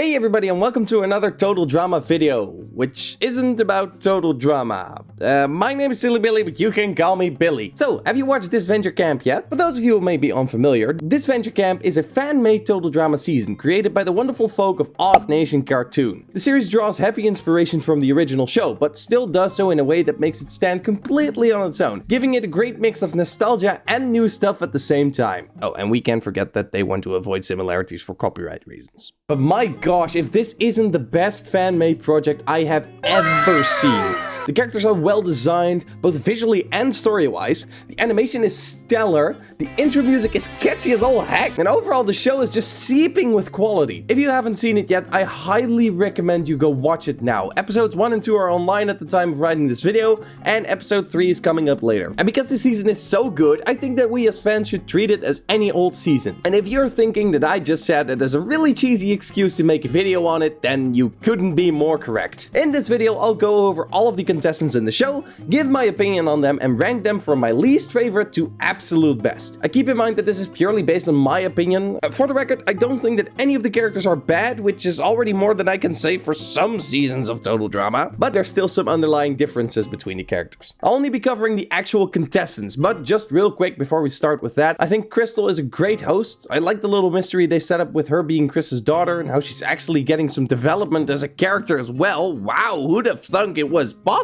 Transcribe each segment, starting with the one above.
Hey everybody, and welcome to another Total Drama video, which isn't about total drama. My name is Silly Billy, but you can call me Billy. So, have you watched Disventure Camp yet? For those of you who may be unfamiliar, Disventure Camp is a fan-made total drama season created by the wonderful folk of Odd Nation Cartoon. The series draws heavy inspiration from the original show, but still does so in a way that makes it stand completely on its own, giving it a great mix of nostalgia and new stuff at the same time. Oh, and we can't forget that they want to avoid similarities for copyright reasons. But my gosh, if this isn't the best fan-made project I have ever seen. The characters are well designed, both visually and story-wise. The animation is stellar, the intro music is catchy as all heck, and overall the show is just seeping with quality. If you haven't seen it yet, I highly recommend you go watch it now. Episodes 1 and 2 are online at the time of writing this video, and episode 3 is coming up later. And because the season is so good, I think that we as fans should treat it as any old season. And if you're thinking that I just said it as a really cheesy excuse to make a video on it, then you couldn't be more correct. In this video, I'll go over all of the contestants in the show, give my opinion on them, and rank them from my least favorite to absolute best. I keep in mind that this is purely based on my opinion. For the record, I don't think that any of the characters are bad, which is already more than I can say for some seasons of Total Drama, but there's still some underlying differences between the characters. I'll only be covering the actual contestants, but just real quick before we start with that, I think Crystal is a great host. I like the little mystery they set up with her being Chris's daughter and how she's actually getting some development as a character as well. Wow, who'd have thunk it was possible?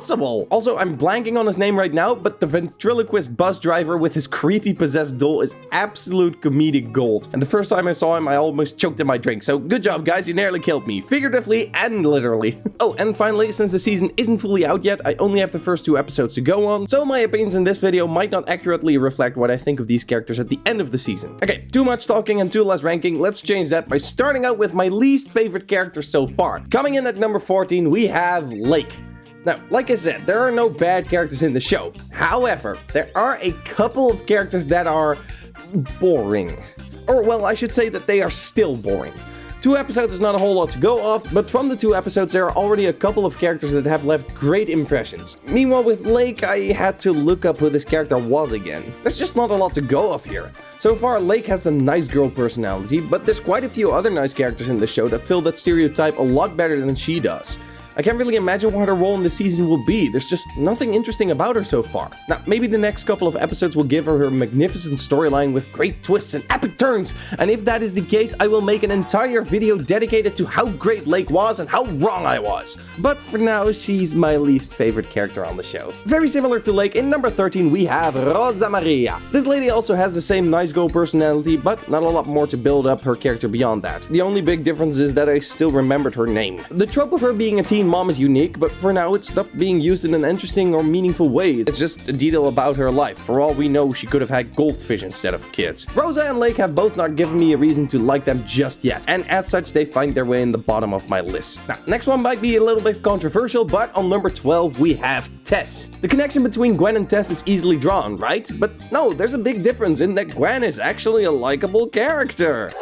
Also, I'm blanking on his name right now, but the ventriloquist bus driver with his creepy possessed doll is absolute comedic gold. And the first time I saw him, I almost choked in my drink. So good job, guys, you nearly killed me, figuratively and literally. Oh, and finally, since the season isn't fully out yet, I only have the first 2 episodes to go on, so my opinions in this video might not accurately reflect what I think of these characters at the end of the season. Okay, too much talking and too less ranking. Let's change that by starting out with my least favorite character so far. Coming in at number 14, we have Lake. Now, like I said, there are no bad characters in the show. However, there are a couple of characters that are boring. Or, well, I should say that they are still boring. 2 episodes is not a whole lot to go off, but from the 2 episodes there are already a couple of characters that have left great impressions. Meanwhile, with Lake, I had to look up who this character was again. There's just not a lot to go off here. So far, Lake has the nice girl personality, but there's quite a few other nice characters in the show that fill that stereotype a lot better than she does. I can't really imagine what her role in the season will be. There's just nothing interesting about her so far. Now, maybe the next couple of episodes will give her magnificent storyline with great twists and epic turns, and if that is the case, I will make an entire video dedicated to how great Lake was and how wrong I was. But for now, she's my least favorite character on the show. Very similar to Lake, in number 13 we have Rosa Maria. This lady also has the same nice girl personality, but not a lot more to build up her character beyond that. The only big difference is that I still remembered her name. The trope of her being a teen mom is unique, but for now it's stopped being used in an interesting or meaningful way. It's just a detail about her life. For all we know, she could have had goldfish instead of kids. Rosa and Lake have both not given me a reason to like them just yet, and as such they find their way in the bottom of my list. Now, next one might be a little bit controversial, but on number 12 we have Tess. The connection between Gwen and Tess is easily drawn, right? But no, there's a big difference in that Gwen is actually a likable character.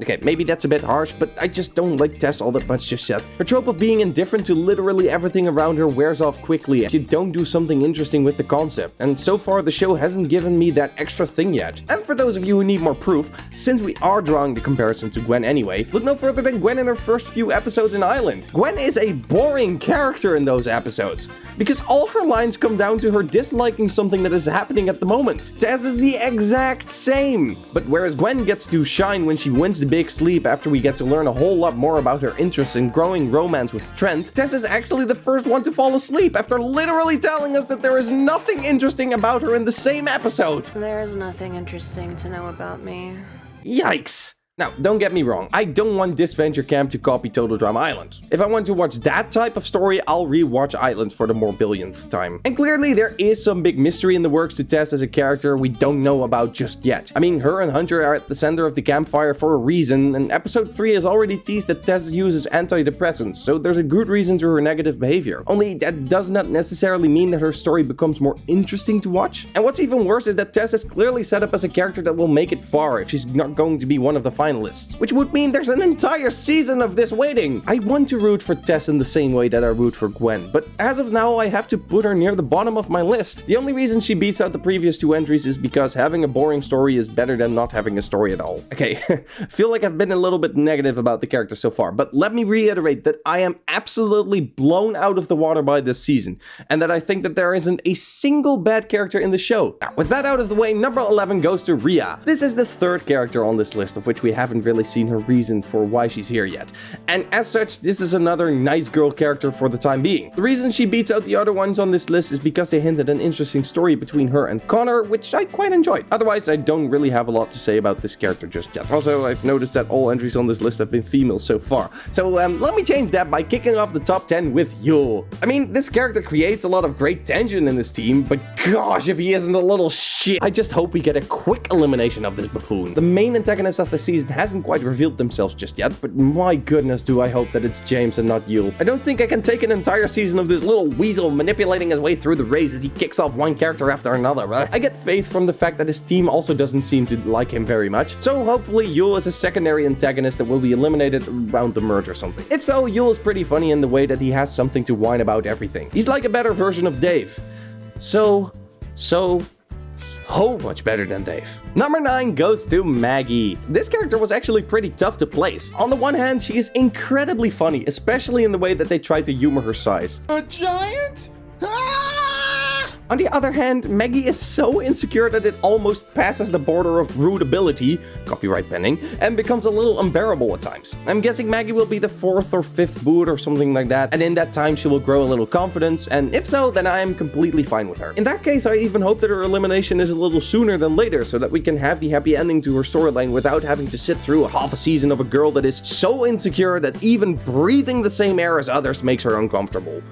Okay, maybe that's a bit harsh, but I just don't like Tess all that much just yet. Her trope of being indifferent to literally everything around her wears off quickly if you don't do something interesting with the concept, and so far the show hasn't given me that extra thing yet. And for those of you who need more proof, since we are drawing the comparison to Gwen anyway, look no further than Gwen in her first few episodes in Island. Gwen is a boring character in those episodes, because all her lines come down to her disliking something that is happening at the moment. Tess is the exact same, but whereas Gwen gets to shine when she wins the big sleep after we get to learn a whole lot more about her interests in growing romance with Trent, Tess is actually the first one to fall asleep after literally telling us that there is nothing interesting about her in the same episode. There's nothing interesting to know about me. Yikes. Now, don't get me wrong, I don't want Disventure Camp to copy Total Drama Island. If I want to watch that type of story, I'll rewatch Island for the more billionth time. And clearly there is some big mystery in the works to Tess as a character we don't know about just yet. I mean, her and Hunter are at the center of the campfire for a reason, and episode 3 has already teased that Tess uses antidepressants, so there's a good reason to her negative behavior. Only that does not necessarily mean that her story becomes more interesting to watch. And what's even worse is that Tess is clearly set up as a character that will make it far if she's not going to be one of the finalists, which would mean there's an entire season of this waiting. I want to root for Tess in the same way that I root for Gwen, but as of now, I have to put her near the bottom of my list. The only reason she beats out the previous two entries is because having a boring story is better than not having a story at all. Okay, I feel like I've been a little bit negative about the character so far, but let me reiterate that I am absolutely blown out of the water by this season, and that I think that there isn't a single bad character in the show. Now, with that out of the way, number 11 goes to Rhea. This is the third character on this list, of which we haven't really seen her reason for why she's here yet. And as such, this is another nice girl character for the time being. The reason she beats out the other ones on this list is because they hinted an interesting story between her and Connor, which I quite enjoyed. Otherwise, I don't really have a lot to say about this character just yet. Also, I've noticed that all entries on this list have been females so far. So let me change that by kicking off the top 10 with Yule. I mean, this character creates a lot of great tension in this team, but gosh, if he isn't a little shit. I just hope we get a quick elimination of this buffoon. The main antagonist of the season hasn't quite revealed themselves just yet, but my goodness do I hope that it's James and not Yule. I don't think I can take an entire season of this little weasel manipulating his way through the race as he kicks off one character after another. I get faith from the fact that his team also doesn't seem to like him very much, so hopefully Yule is a secondary antagonist that will be eliminated around the merge or something. If so, Yule is pretty funny in the way that he has something to whine about everything. He's like a better version of Dave. So much better than Dave. Number 9 goes to Maggie. This character was actually pretty tough to place. On the one hand, she is incredibly funny, especially in the way that they try to humor her size. A giant? On the other hand, Maggie is so insecure that it almost passes the border of rudeability, copyright pending, and becomes a little unbearable at times. I'm guessing Maggie will be the 4th or 5th boot or something like that, and in that time she will grow a little confidence, and if so, then I am completely fine with her. In that case, I even hope that her elimination is a little sooner than later, so that we can have the happy ending to her storyline without having to sit through a half a season of a girl that is so insecure that even breathing the same air as others makes her uncomfortable.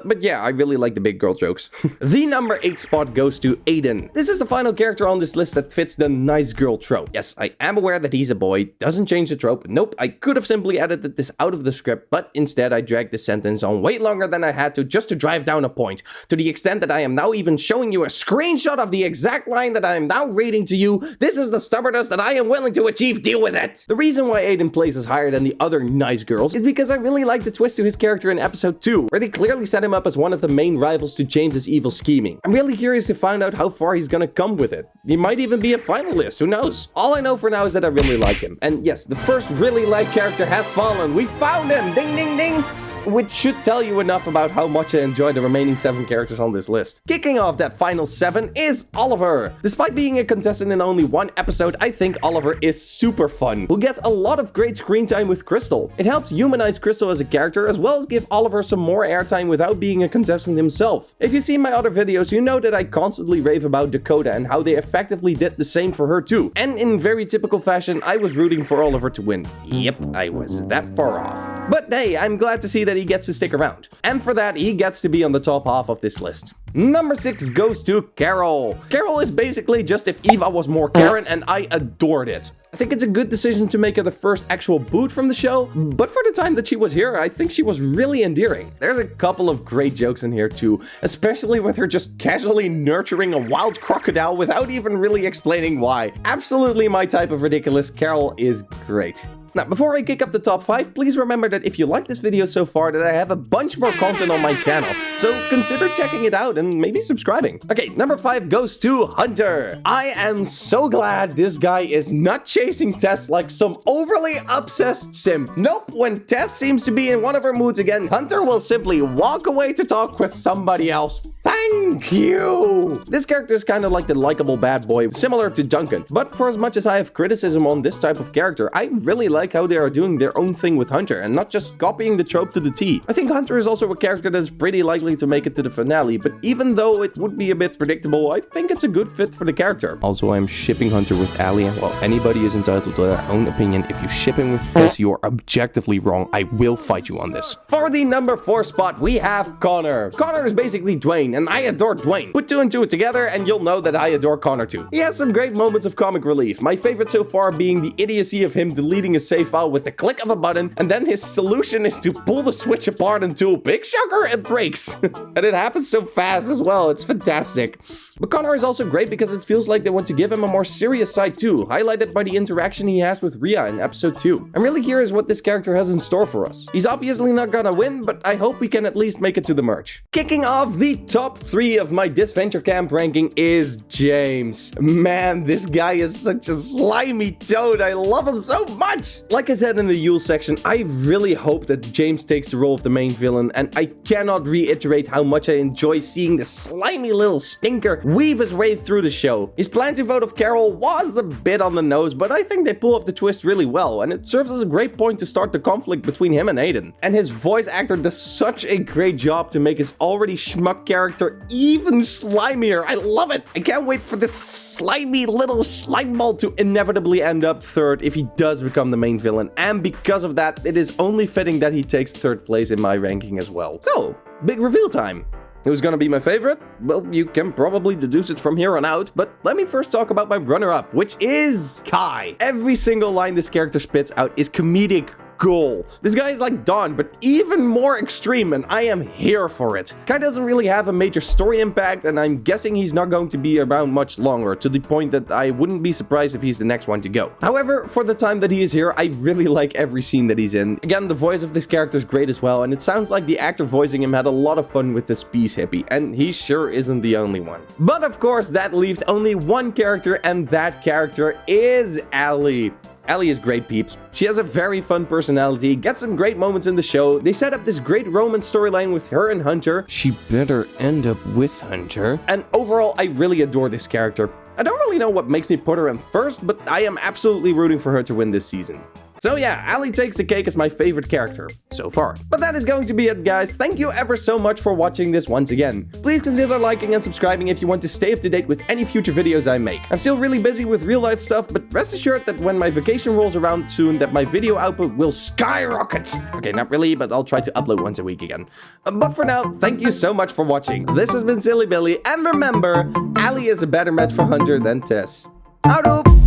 But yeah, I really like the big girl jokes. The number 8 spot goes to Aiden. This is the final character on this list that fits the nice girl trope. Yes, I am aware that he's a boy, doesn't change the trope. Nope, I could have simply edited this out of the script, but instead I dragged this sentence on way longer than I had to just to drive down a point, to the extent that I am now even showing you a screenshot of the exact line that I am now reading to you. This is the stubbornness that I am willing to achieve, deal with it! The reason why Aiden places higher than the other nice girls is because I really like the twist to his character in episode 2, where they clearly set him up as one of the main rivals to James's evil scheming. I'm really curious to find out how far he's gonna come with it. He might even be a finalist, who knows? All I know for now is that I really like him. And yes, the first really liked character has fallen. We found him! Ding ding ding! Which should tell you enough about how much I enjoy the remaining 7 characters on this list. Kicking off that final 7 is Oliver. Despite being a contestant in only 1 episode, I think Oliver is super fun, who gets a lot of great screen time with Crystal. It helps humanize Crystal as a character, as well as give Oliver some more airtime without being a contestant himself. If you've seen my other videos, you know that I constantly rave about Dakota and how they effectively did the same for her too. And in very typical fashion, I was rooting for Oliver to win. Yep, I was that far off. But hey, I'm glad to see that he gets to stick around. And for that, he gets to be on the top half of this list. Number 6 goes to Carol. Carol is basically just if Eva was more Karen, and I adored it. I think it's a good decision to make her the first actual boot from the show, but for the time that she was here, I think she was really endearing. There's a couple of great jokes in here too, especially with her just casually nurturing a wild crocodile without even really explaining why. Absolutely my type of ridiculous. Carol is great. Now, before I kick up the top 5, please remember that if you like this video so far, that I have a bunch more content on my channel, so consider checking it out and maybe subscribing. Okay, number 5 goes to Hunter. I am so glad this guy is not chasing Tess like some overly obsessed simp. Nope, when Tess seems to be in one of her moods again, Hunter will simply walk away to talk with somebody else. Thank you! This character is kind of like the likable bad boy, similar to Duncan, but for as much as I have criticism on this type of character, I really like how they are doing their own thing with Hunter and not just copying the trope to the T. I think Hunter is also a character that is pretty likely to make it to the finale, but even though it would be a bit predictable, I think it's a good fit for the character. Also, I'm shipping Hunter with Allie, and while anybody is entitled to their own opinion, if you ship him with Tess, you are objectively wrong. I will fight you on this. For the number 4 spot, we have Connor. Connor is basically Dwayne, and I adore Dwayne. Put 2 and 2 together, and you'll know that I adore Connor too. He has some great moments of comic relief, my favorite so far being the idiocy of him deleting his save file with the click of a button, and then his solution is to pull the Switch apart until, big shocker, it breaks. And it happens so fast as well, it's fantastic. But Connor is also great because it feels like they want to give him a more serious side too, highlighted by the interaction he has with Rhea in episode 2. I'm really curious what this character has in store for us. He's obviously not gonna win, but I hope we can at least make it to the merge. Kicking off the top 3 of my Disventure Camp ranking is James. Man, this guy is such a slimy toad. I love him so much. Like I said in the Yule section, I really hope that James takes the role of the main villain, and I cannot reiterate how much I enjoy seeing this slimy little stinker weave his way through the show. His plan to vote of Carol was a bit on the nose, but I think they pull off the twist really well, and it serves as a great point to start the conflict between him and Aiden. And his voice actor does such a great job to make his already schmuck character even slimier. I love it! I can't wait for this slimy little slime ball to inevitably end up third if he does become the main villain, and because of that, it is only fitting that he takes third place in my ranking as well. So, big reveal time. Who's gonna be my favorite? Well, you can probably deduce it from here on out, but let me first talk about my runner-up, which is Kai. Every single line this character spits out is comedic gold. This guy is like Dawn, but even more extreme, and I am here for it. Kai doesn't really have a major story impact, and I'm guessing he's not going to be around much longer, to the point that I wouldn't be surprised if he's the next one to go. However, for the time that he is here, I really like every scene that he's in. Again, the voice of this character is great as well, and it sounds like the actor voicing him had a lot of fun with this peace hippie, and he sure isn't the only one. But of course, that leaves only one character, and that character is Allie. Allie is great, peeps. She has a very fun personality, gets some great moments in the show. They set up this great romance storyline with her and Hunter. She better end up with Hunter. And overall, I really adore this character. I don't really know what makes me put her in first, but I am absolutely rooting for her to win this season. So yeah, Allie takes the cake as my favorite character, so far. But that is going to be it, guys. Thank you ever so much for watching this once again. Please consider liking and subscribing if you want to stay up to date with any future videos I make. I'm still really busy with real life stuff, but rest assured that when my vacation rolls around soon, that my video output will skyrocket. Okay, not really, but I'll try to upload once a week again. But for now, thank you so much for watching. This has been Silly Billy, and remember, Allie is a better match for Hunter than Tess. Out!